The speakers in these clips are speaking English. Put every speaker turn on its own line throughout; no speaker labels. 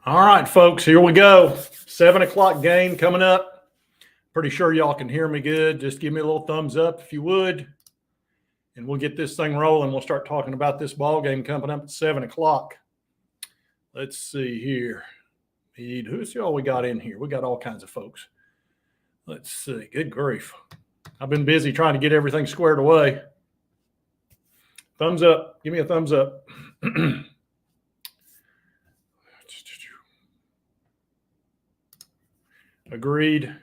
All right, folks, here we go. 7 o'clock game coming up. Pretty sure y'all can hear me good. Just give me a little thumbs up if you would. And we'll get this thing rolling. We'll start talking about this ball game coming up at 7 o'clock. Let's see here. Who's y'all we got in here? We got all kinds of folks. Let's see. Good grief. I've been busy trying to get everything squared away. Thumbs up. Give me a thumbs up. Agreed.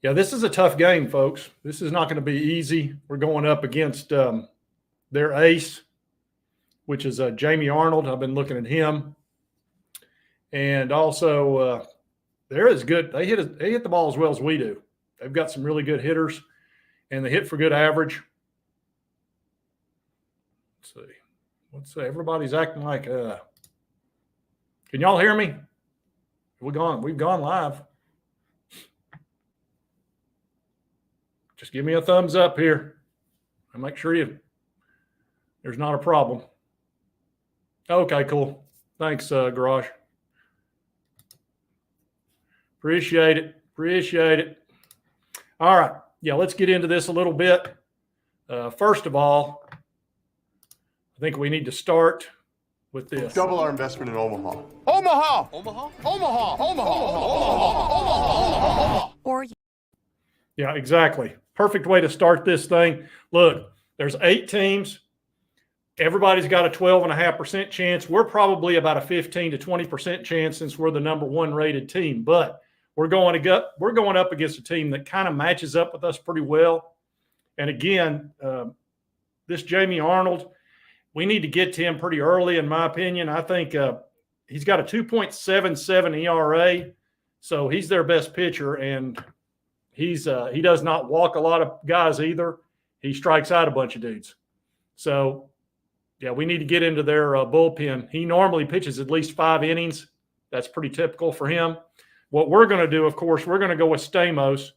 Yeah, this is a tough game, folks. This is not going to be easy. We're going up against their ace, which is Jamie Arnold. I've been looking at him. And also, they're as good. They hit the ball as well as we do. They've got some really good hitters, and they hit for good average. Let's see. Everybody's acting like can y'all hear me? We've gone live. Just give me a thumbs up here and make sure there's not a problem. Okay, cool. Thanks, Garage. Appreciate it. All right. Yeah, let's get into this a little bit. First of all, I think we need to start with this.
Double our investment in Omaha.
Yeah, exactly. Perfect way to start this thing. Look, there's 8 teams. Everybody's got a 12.5% chance. We're probably about a 15 to 20% chance since we're the number 1 rated team. But we're going up against a team that kind of matches up with us pretty well. And again, this Jamie Arnold, we need to get to him pretty early, in my opinion. I think he's got a 2.77 ERA, so he's their best pitcher, and he does not walk a lot of guys either. He strikes out a bunch of dudes. So, yeah, we need to get into their bullpen. He normally pitches at least 5 innings. That's pretty typical for him. What we're going to do, of course, we're going to go with Stamos,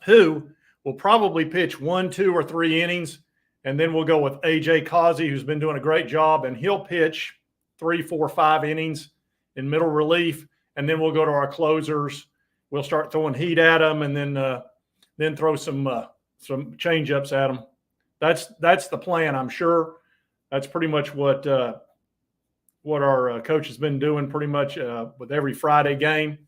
who will probably pitch 1, 2, or 3 innings. And then we'll go with A.J. Causey, who's been doing a great job, and he'll pitch 3, 4, 5 innings in middle relief. And then we'll go to our closers. We'll start throwing heat at them, and then throw some change-ups at them. That's the plan, I'm sure. That's pretty much what our coach has been doing pretty much with every Friday game.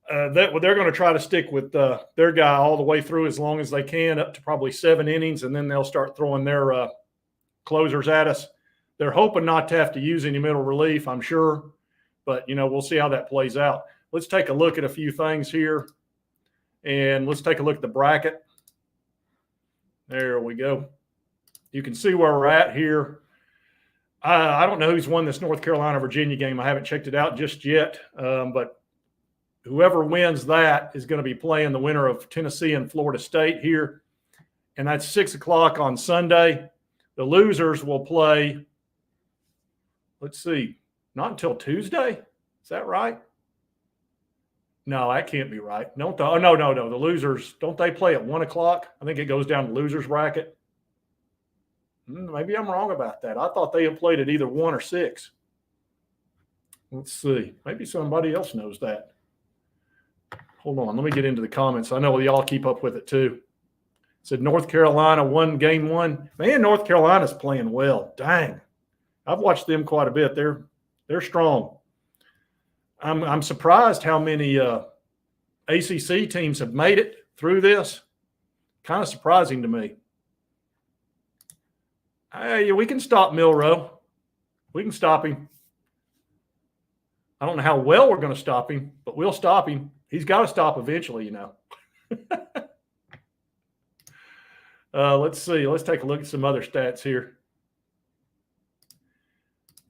They're going to try to stick with their guy all the way through as long as they can, up to probably 7 innings, and then they'll start throwing their closers at us. They're hoping not to have to use any middle relief, I'm sure, but we'll see how that plays out. Let's take a look at a few things here, and let's take a look at the bracket. There we go. You can see where we're at here. I don't know who's won this North Carolina-Virginia game. I haven't checked it out just yet, but whoever wins that is going to be playing the winner of Tennessee and Florida State here. And that's 6 o'clock on Sunday. The losers will play, let's see, not until Tuesday. Is that right? No, that can't be right. No. The losers, don't they play at 1 o'clock? I think it goes down to losers bracket. Maybe I'm wrong about that. I thought they had played at either 1 or 6. Let's see. Maybe somebody else knows that. Hold on. Let me get into the comments. I know y'all keep up with it too. It said North Carolina won game 1. Man, North Carolina's playing well. Dang. I've watched them quite a bit. They're strong. I'm surprised how many ACC teams have made it through this. Kind of surprising to me. Hey, we can stop Milroe. We can stop him. I don't know how well we're going to stop him, but we'll stop him. He's got to stop eventually, Let's see. Let's take a look at some other stats here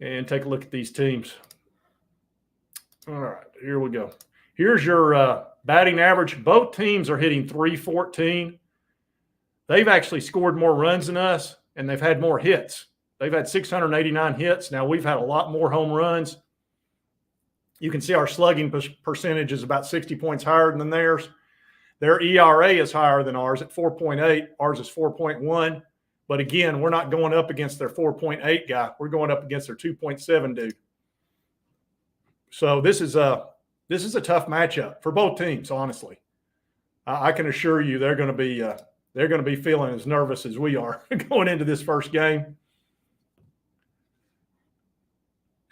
and take a look at these teams. All right, here we go. Here's your batting average. Both teams are hitting .314. They've actually scored more runs than us, and they've had more hits. They've had 689 hits. Now, we've had a lot more home runs. You can see our slugging percentage is about 60 points higher than theirs. Their ERA is higher than ours at 4.8. Ours is 4.1. But again, we're not going up against their 4.8 guy. We're going up against their 2.7 dude. So this is a tough matchup for both teams. Honestly, I can assure you they're going to be feeling as nervous as we are going into this first game.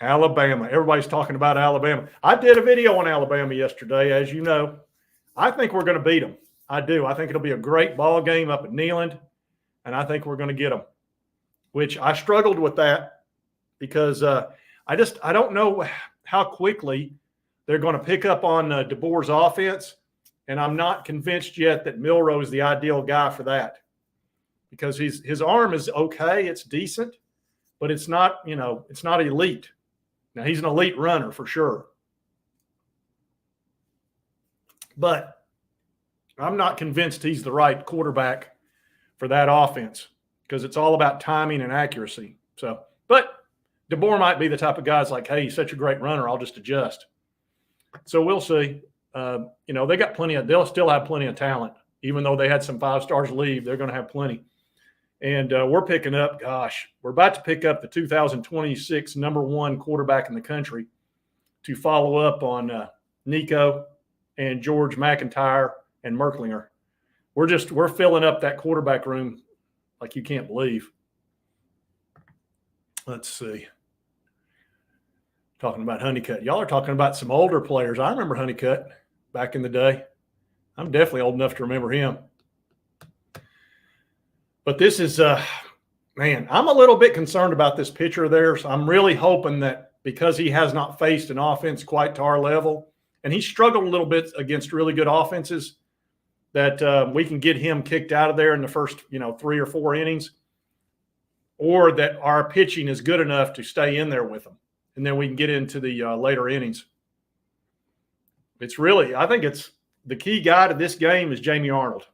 Alabama. Everybody's talking about Alabama. I did a video on Alabama yesterday, as you know. I think we're going to beat them. I do. I think it'll be a great ball game up at Neyland, and I think we're going to get them, which I struggled with that because I don't know how quickly they're going to pick up on DeBoer's offense, and I'm not convinced yet that Milroe is the ideal guy for that because his arm is okay. It's decent, but it's not, it's not elite. Now, he's an elite runner for sure. But I'm not convinced he's the right quarterback for that offense because it's all about timing and accuracy. So, but DeBoer might be the type of guy that's like, hey, he's such a great runner, I'll just adjust. So we'll see. They got they'll still have plenty of talent. Even though they had some 5-stars leave, they're going to have plenty. And we're about to pick up the 2026 #1 quarterback in the country to follow up on Nico and George McIntyre and Merklinger. We're filling up that quarterback room like you can't believe. Let's see. Talking about Honeycutt. Y'all are talking about some older players. I remember Honeycutt back in the day. I'm definitely old enough to remember him. But this is, I'm a little bit concerned about this pitcher of theirs. I'm really hoping that because he has not faced an offense quite to our level, and he struggled a little bit against really good offenses, that we can get him kicked out of there in the first, 3 or 4 innings, or that our pitching is good enough to stay in there with him, and then we can get into the later innings. I think it's the key guy to this game is Jamie Arnold.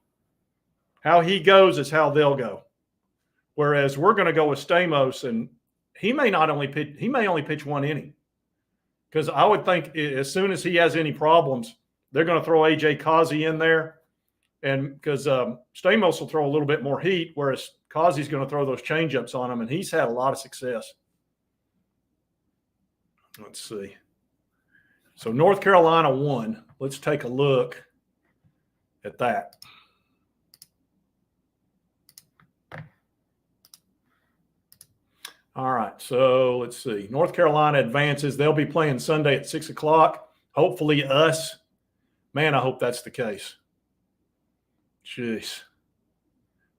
How he goes is how they'll go. Whereas we're going to go with Stamos, and he may only pitch 1 inning. Because I would think as soon as he has any problems, they're going to throw A.J. Causey in there. And because Stamos will throw a little bit more heat, whereas Causey's going to throw those changeups on him, and he's had a lot of success. Let's see. So North Carolina won. Let's take a look at that. All right, so let's see. North Carolina advances. They'll be playing Sunday at 6 o'clock. Hopefully us. Man, I hope that's the case. Jeez.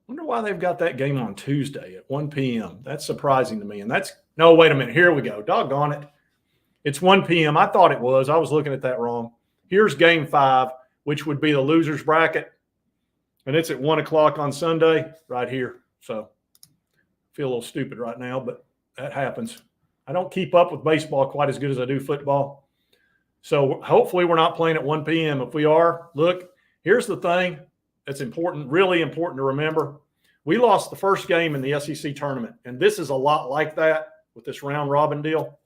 Wonder why they've got that game on Tuesday at 1 p.m. That's surprising to me. And no, wait a minute. Here we go. Doggone it. It's 1 p.m. I thought it was. I was looking at that wrong. Here's game 5, which would be the loser's bracket. And it's at 1 o'clock on Sunday right here. So I feel a little stupid right now, but that happens. I don't keep up with baseball quite as good as I do football. So hopefully we're not playing at 1 p.m. If we are, look, here's the thing that's important, really important to remember. We lost the first game in the SEC tournament, and this is a lot like that with this round robin deal.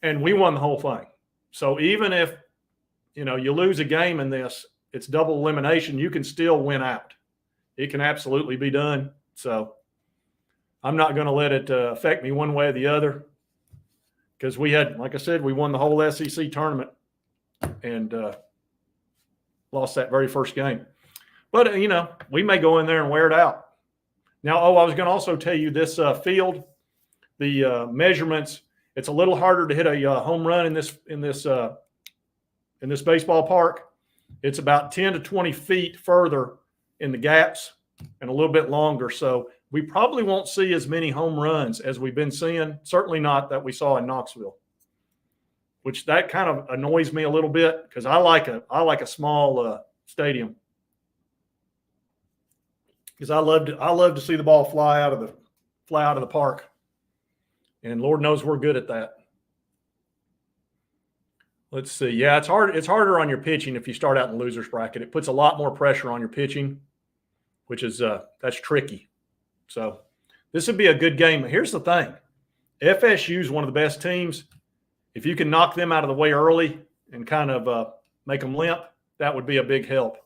And we won the whole thing. So even if, you lose a game in this, it's double elimination, you can still win out. It can absolutely be done. So I'm not going to let it affect me one way or the other because like I said, we won the whole SEC tournament and lost that very first game. But, we may go in there and wear it out. Now, I was going to also tell you this field, the measurements, it's a little harder to hit a home run in this baseball park. It's about 10 to 20 feet further in the gaps and a little bit longer. So we probably won't see as many home runs as we've been seeing. Certainly not that we saw in Knoxville, which that kind of annoys me a little bit because I like a small stadium because I love to see the ball fly out of the park, and Lord knows we're good at that. Let's see. Yeah, it's harder on your pitching if you start out in the loser's bracket. It puts a lot more pressure on your pitching, which is that's tricky. So this would be a good game. Here's the thing. FSU is one of the best teams. If you can knock them out of the way early and kind of make them limp, that would be a big help.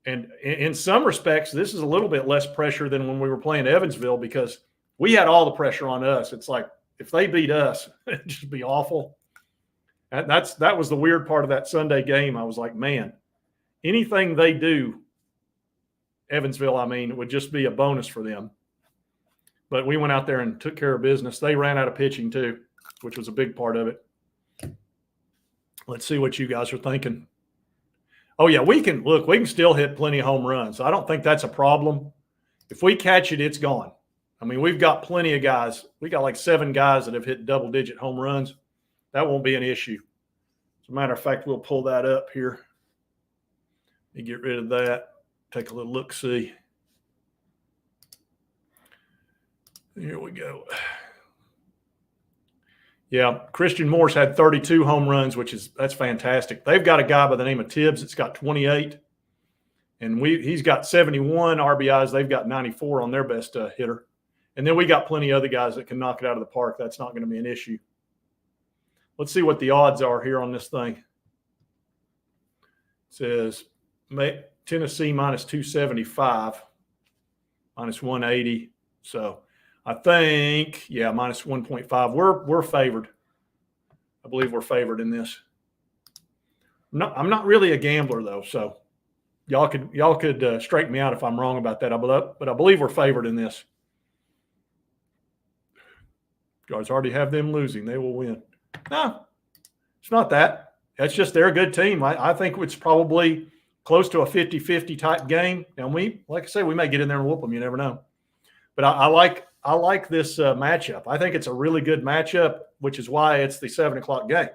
And in some respects, this is a little bit less pressure than when we were playing Evansville because we had all the pressure on us. It's like if they beat us, it'd just be awful. And that was the weird part of that Sunday game. I was like, man, anything they do, Evansville, I mean, it would just be a bonus for them. But we went out there and took care of business. They ran out of pitching too, which was a big part of it. Let's see what you guys are thinking. Oh, yeah, we can still hit plenty of home runs. I don't think that's a problem. If we catch it, it's gone. I mean, we've got plenty of guys. We got like 7 guys that have hit double-digit home runs. That won't be an issue. As a matter of fact, we'll pull that up here. Let me get rid of that. Take a little look-see. Here we go. Yeah, Christian Moore's had 32 home runs, that's fantastic. They've got a guy by the name of Tibbs that's got 28, and he's got 71 RBIs. They've got 94 on their best hitter. And then we got plenty of other guys that can knock it out of the park. That's not going to be an issue. Let's see what the odds are here on this thing. It says Tennessee minus 275, minus 180. So I think, yeah, minus 1.5. We're favored. I believe we're favored in this. I'm not really a gambler though, so y'all could straighten me out if I'm wrong about that. But I believe we're favored in this. Guys already have them losing. They will win. No, it's not that. That's just they're a good team. I think it's probably close to a 50-50 type game. And like I say, we may get in there and whoop them. You never know. But I like this matchup. I think it's a really good matchup, which is why it's the 7 o'clock game.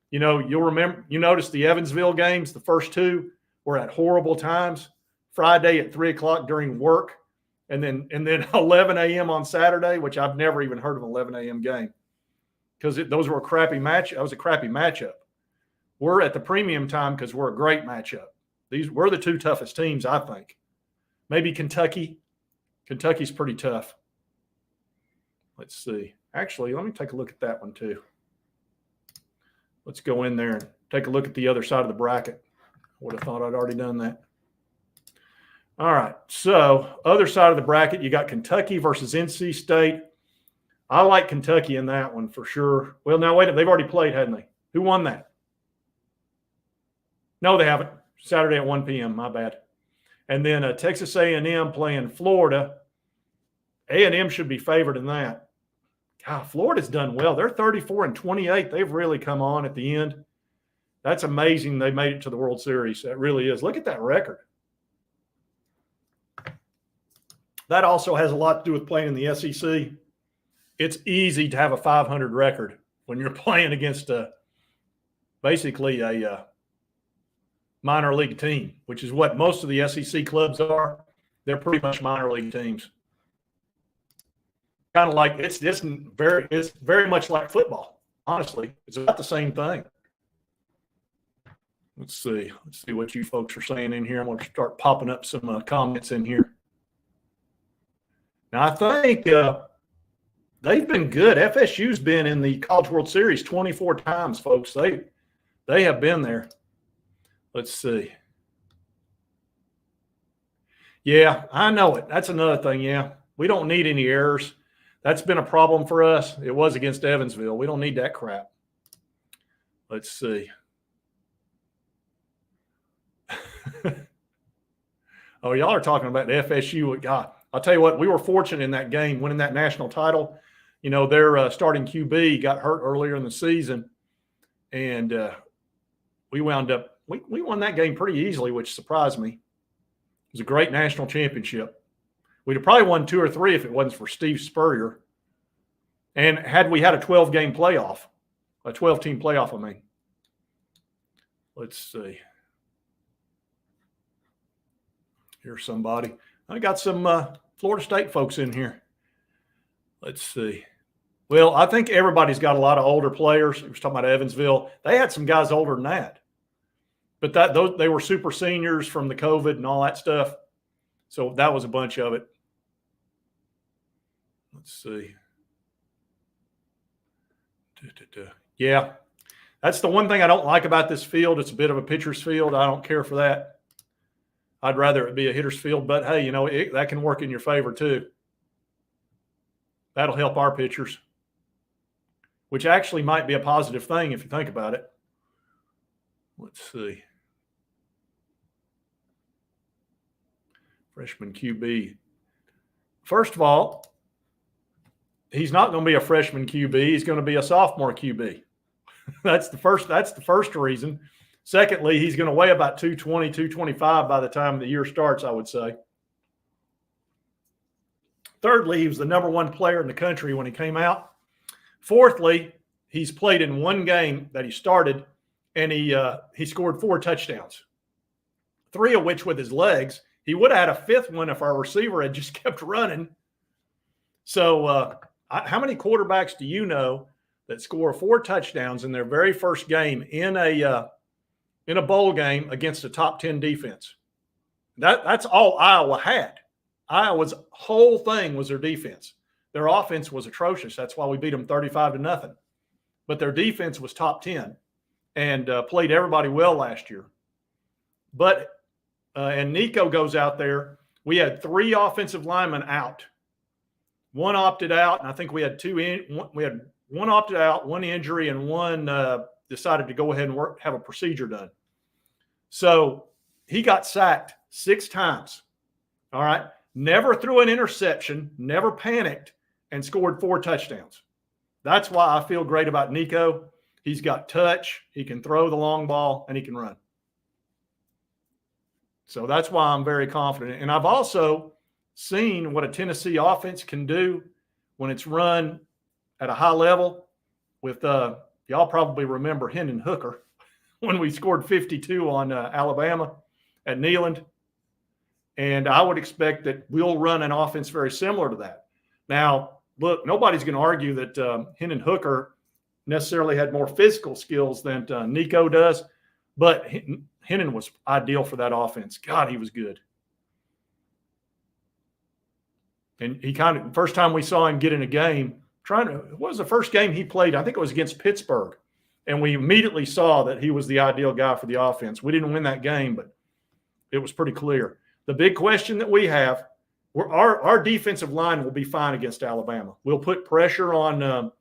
You know, you notice the Evansville games, the first 2 were at horrible times. Friday at 3 o'clock during work, and then 11 a.m. on Saturday, which I've never even heard of an 11 a.m. game because those were a crappy match. That was a crappy matchup. We're at the premium time because we're a great matchup. We're the 2 toughest teams, I think. Maybe Kentucky. Kentucky's pretty tough. Let's see. Actually, let me take a look at that one too. Let's go in there and take a look at the other side of the bracket. I would have thought I'd already done that. All right. So, other side of the bracket, you got Kentucky versus NC State. I like Kentucky in that one for sure. Well, now wait, they've already played, hadn't they? Who won that? No, they haven't. Saturday at 1 p.m. My bad. And then Texas A&M playing Florida. A&M should be favored in that. God, Florida's done well. They're 34-28. They've really come on at the end. That's amazing they made it to the World Series. That really is. Look at that record. That also has a lot to do with playing in the SEC. It's easy to have a 500 record when you're playing against basically a minor league team, which is what most of the SEC clubs are. They're pretty much minor league teams. Kind of like it's very much like football. Honestly, it's about the same thing. Let's see what you folks are saying in here. I'm going to start popping up some comments in here. Now I think they've been good. FSU's been in the College World Series 24 times, folks. They have been there. Let's see. Yeah, I know it. That's another thing. Yeah, we don't need any errors. That's been a problem for us. It was against Evansville. We don't need that crap. Let's see. Oh, y'all are talking about the FSU. God, I'll tell you what, we were fortunate in that game, winning that national title. You know, their starting QB got hurt earlier in the season, and we wound up we won that game pretty easily, which surprised me. It was a great national championship. We'd have probably won 2 or 3 if it wasn't for Steve Spurrier. And had we had a 12-game playoff, a 12-team playoff, I mean. Let's see. Here's somebody. I got some Florida State folks in here. Let's see. Well, I think everybody's got a lot of older players. We was talking about Evansville. They had some guys older than that. But they were super seniors from the COVID and all that stuff. So that was a bunch of it. Let's see. Yeah, that's the one thing I don't like about this field. It's a bit of a pitcher's field. I don't care for that. I'd rather it be a hitter's field. But, hey, you know, that can work in your favor too. That'll help our pitchers. which actually might be a positive thing if you think about it. Let's see. Freshman QB. First of all, he's not going to be a freshman QB. He's going to be a sophomore QB. That's the first reason. Secondly, he's going to weigh about 220, 225 by the time the year starts, I would say. Thirdly, he was the number one player in the country when he came out. Fourthly, he's played in one game that he started, and he scored 4 touchdowns, 3 of which with his legs. He would have had a 5th one if our receiver had just kept running. So how many quarterbacks do you know that score 4 touchdowns in their very first game in a bowl game against a top 10 defense? That's all Iowa had. Iowa's whole thing was their defense. Their offense was atrocious. That's why we beat them 35-0. But their defense was top 10 and played everybody well last year. But and Nico goes out there. We had 3 offensive linemen out. 1 opted out, and I think we had 2 we had 1 opted out, 1 injury, and 1 decided to go ahead and have a procedure done. So he got sacked 6 times. All right. Never threw an interception, never panicked, and scored 4 touchdowns. That's why I feel great about Nico. He's got touch, he can throw the long ball, and he can run. So that's why I'm very confident. And I've also seen what a Tennessee offense can do when it's run at a high level with y'all probably remember Hendon Hooker when we scored 52 on Alabama at Neyland. And I would expect that we'll run an offense very similar to that. Now, look, nobody's going to argue that Hendon Hooker necessarily had more physical skills than Nico does, but Hendon was ideal for that offense. God, he was good. And he first time we saw him get in a game, what was the first game he played? I think it was against Pittsburgh. And we immediately saw that he was the ideal guy for the offense. We didn't win that game, but it was pretty clear. The big question that we have, our defensive line will be fine against Alabama. We'll put pressure on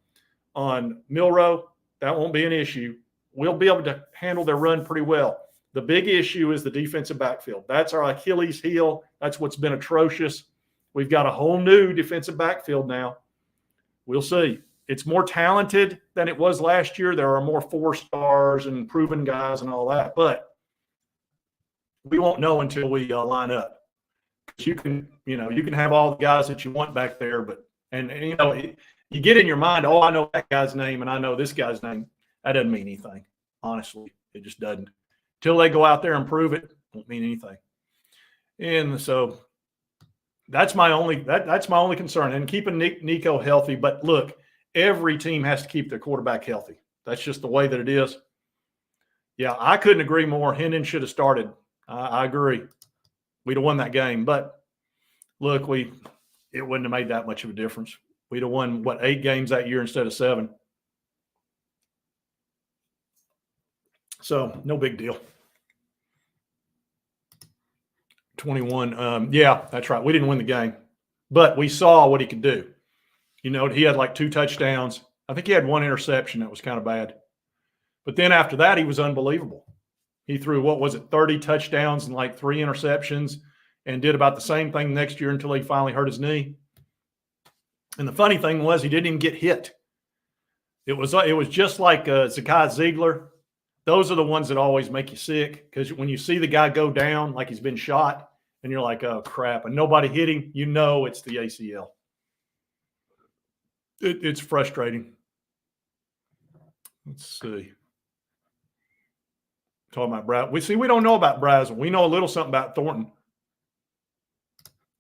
Milroe. That won't be an issue. We'll be able to handle their run pretty well. The big issue is the defensive backfield. That's our Achilles heel. That's what's been atrocious. We've got a whole new defensive backfield now. We'll see. It's more talented than it was last year. There are more 4-stars and proven guys and all that, but we won't know until we line up. You can have all the guys that you want back there, but you get in your mind, oh, I know that guy's name and I know this guy's name. That doesn't mean anything. Honestly, it just doesn't. Until they go out there and prove it, won't mean anything. And so that's my only concern, and keeping Nico healthy. But look, every team has to keep their quarterback healthy. That's just the way that it is. Yeah, I couldn't agree more. Hendon should have started. I agree. We'd have won that game. But look, it wouldn't have made that much of a difference. We'd have won, 8 games that year instead of 7. So no big deal. 21. Yeah, that's right. We didn't win the game, but we saw what he could do. He had like 2 touchdowns. I think he had 1 interception that was kind of bad. But then after that, he was unbelievable. He threw, 30 touchdowns and like 3 interceptions, and did about the same thing next year until he finally hurt his knee. And the funny thing was he didn't even get hit. It was just like Zakai Ziegler. Those are the ones that always make you sick, because when you see the guy go down like he's been shot and you're like, oh, crap, and nobody hit him, it's the ACL. It's frustrating. Let's see. Talking about Brad. We don't know about Brazel. We know a little something about Thornton.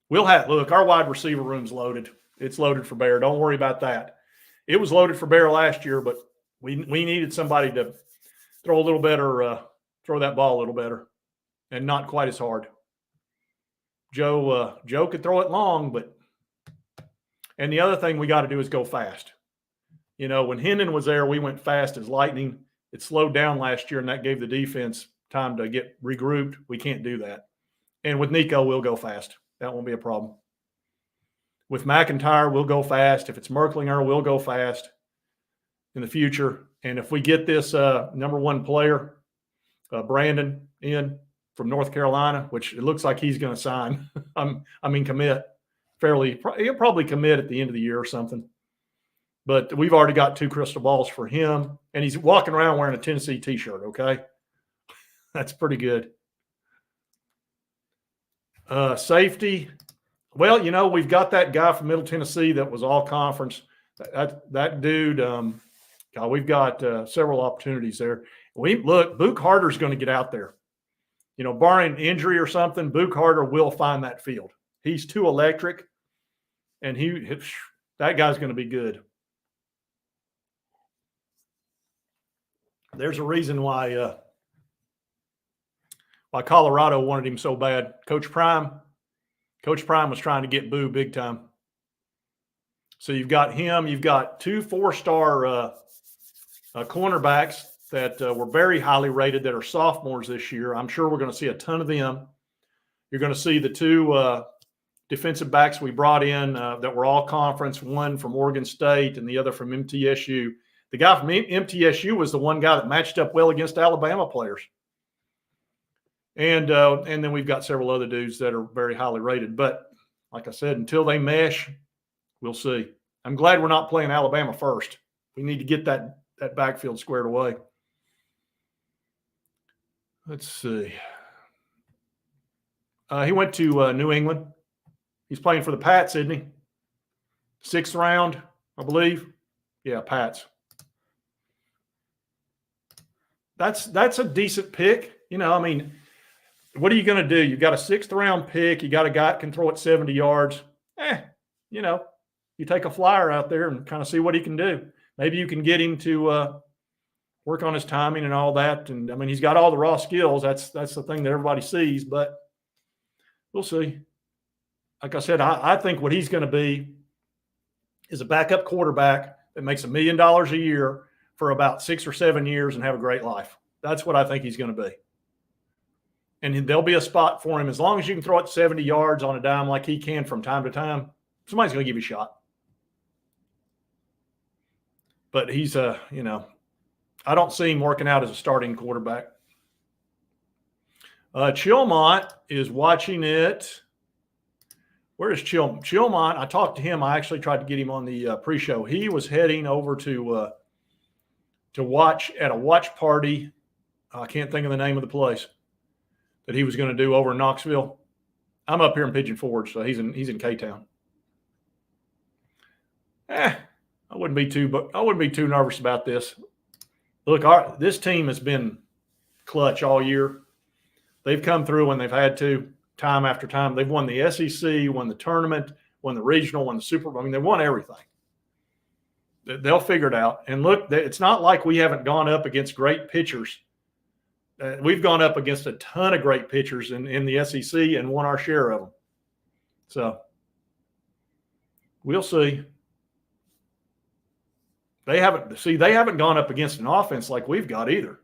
Look, our wide receiver room's loaded. It's loaded for bear. Don't worry about that. It was loaded for bear last year, but we needed somebody to throw a little better, throw that ball a little better, and not quite as hard. Joe could throw it long, and the other thing we got to do is go fast. When Hendon was there, we went fast as lightning. It slowed down last year, and that gave the defense time to get regrouped. We can't do that. And with Nico, we'll go fast. That won't be a problem. With McIntyre, we'll go fast. If it's Merklinger, we'll go fast. in the future. And if we get this number one player, Brandon, in from North Carolina, which it looks like he's going to sign, commit fairly. He'll probably commit at the end of the year or something. But we've already got 2 crystal balls for him, and he's walking around wearing a Tennessee T-shirt, okay? That's pretty good. Safety. Well, we've got that guy from Middle Tennessee that was all conference. That dude, we've got several opportunities there. Book Harder's going to get out there. Barring injury or something, Book Harder will find that field. He's too electric, and that guy's going to be good. There's a reason why Colorado wanted him so bad. Coach Prime was trying to get Boo big time. So you've got him. You've got 2 4-star cornerbacks that were very highly rated that are sophomores this year. I'm sure we're going to see a ton of them. You're going to see the 2 defensive backs we brought in that were all conference, one from Oregon State and the other from MTSU. The guy from MTSU was the one guy that matched up well against Alabama players. And then we've got several other dudes that are very highly rated. But like I said, until they mesh, we'll see. I'm glad we're not playing Alabama first. We need to get that backfield squared away. Let's see. He went to New England. He's playing for the Pats, isn't he? 6th round, I believe. Yeah, Pats. That's a decent pick. What are you going to do? You've got a 6th round pick. You got a guy that can throw it 70 yards. You take a flyer out there and kind of see what he can do. Maybe you can get him to work on his timing and all that. And he's got all the raw skills. That's the thing that everybody sees, but we'll see. Like I said, I think what he's going to be is a backup quarterback that makes $1 million a year for about 6 or 7 years and have a great life. That's what I think he's going to be. And there'll be a spot for him. As long as you can throw it 70 yards on a dime like he can from time to time, somebody's going to give you a shot. But he's, I don't see him working out as a starting quarterback. Chilmont is watching it. Where is Chilmont? Chilmont, I talked to him. I actually tried to get him on the pre-show. He was heading over to watch at a watch party. I can't think of the name of the place that he was going to do over in Knoxville. I'm up here in Pigeon Forge, so he's in K-Town. I wouldn't be too nervous about this. Look, this team has been clutch all year. They've come through when they've had to, time after time. They've won the SEC, won the tournament, won the regional, won the Super Bowl. They won everything. They'll figure it out. And look, it's not like we haven't gone up against great pitchers. We've gone up against a ton of great pitchers in the SEC and won our share of them. So we'll see. They haven't gone up against an offense like we've got either.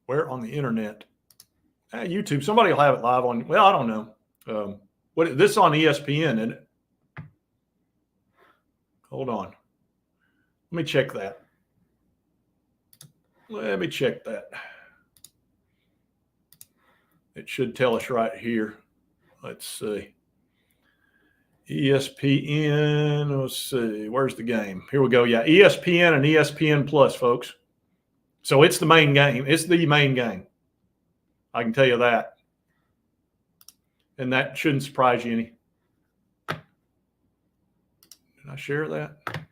Where on the internet? YouTube. Somebody will have it live on. Well, I don't know. This is on ESPN, isn't it? Hold on. Let me check that. It should tell us right here. Let's see. ESPN. Let's see. Where's the game? Here we go. Yeah, ESPN and ESPN Plus, folks. So it's the main game. It's the main game. I can tell you that. And that shouldn't surprise you any. Did I share that?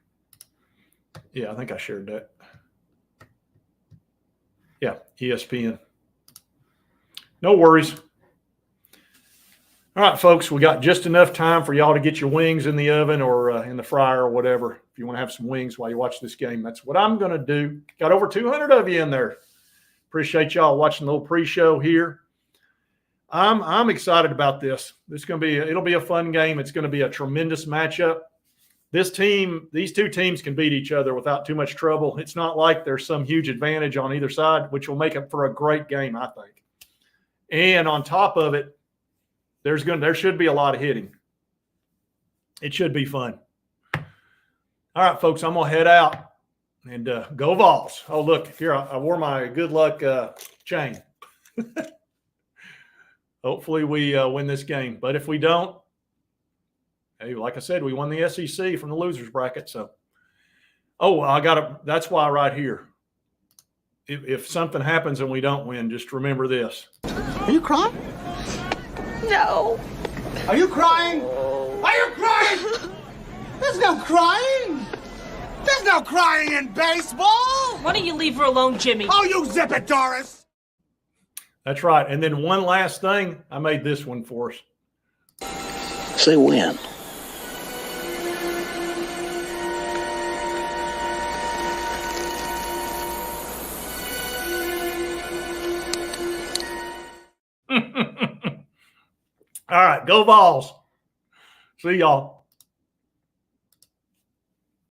Yeah, I think I shared that. Yeah, ESPN. No worries. All right, folks, we got just enough time for y'all to get your wings in the oven or in the fryer or whatever. If you want to have some wings while you watch this game, that's what I'm going to do. Got over 200 of you in there. Appreciate y'all watching the little pre-show here. I'm excited about this. It'll be a fun game. It's going to be a tremendous matchup. These two teams can beat each other without too much trouble. It's not like there's some huge advantage on either side, which will make it for a great game, I think. And on top of it, there should be a lot of hitting. It should be fun. All right, folks, I'm going to head out and go Vols. Oh, look, here, I wore my good luck chain. Hopefully we win this game. But if we don't, hey, like I said, we won the SEC from the losers bracket. So, that's why right here. If something happens and we don't win, just remember this.
Are you crying?
No.
Are you crying? Are you crying? There's no crying. There's no crying in baseball.
Why don't you leave her alone, Jimmy?
Oh, you zip it, Doris.
That's right. And then one last thing, I made this one for us.
Say when.
All right, go Vols. See y'all.